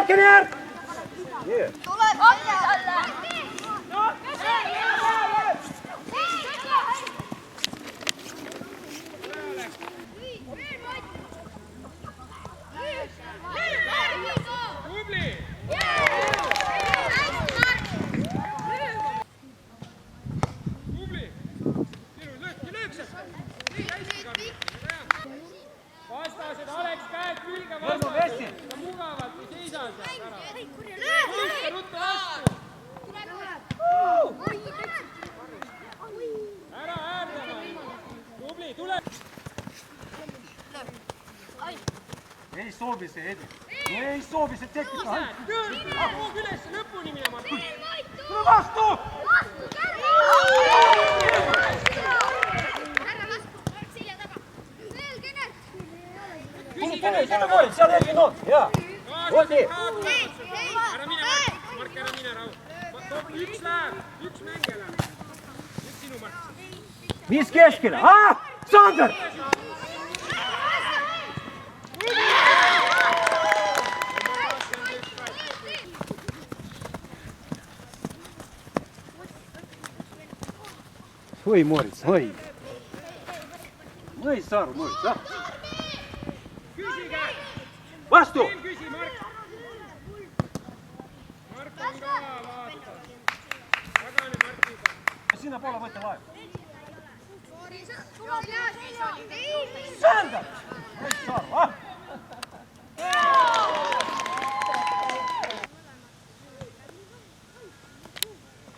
Valkener! Tuleb otsa talle! Vastased, Aleks, käed külge vastased. Mugavalt ei seisa seal ära. Ruttu vastu. Ära äärnema. Tubli, tule. Ei soovi see, Edi. Ei soovi see tekitada. Hoog üles lõpuni minema. Tule vastu! Tule, seal Edvin on, jaa. Oldi! Ära mine, Mark, ära mine, Raul. Üks läheb, üks mängija läheb. Üks sinu, Mark. Viis keskele, Sander! Oi, Moritz, oi. Oi, Saaru, Moritz, Küsige! Vastu! Küsi, Mark! Mark on ka, vaata. Tagane Markiga. Sinna poole võtta laev. Sander! Oi, Saaru,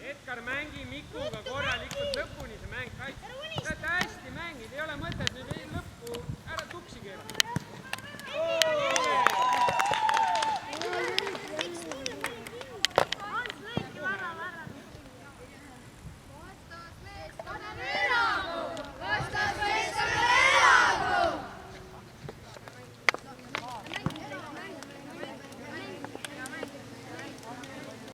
Edgar, mängi Mikuga korralikult lõpuni see mäng. Sa oled hästi mängid, ei ole mõtet nüüd lõppu ära tuksi keerata.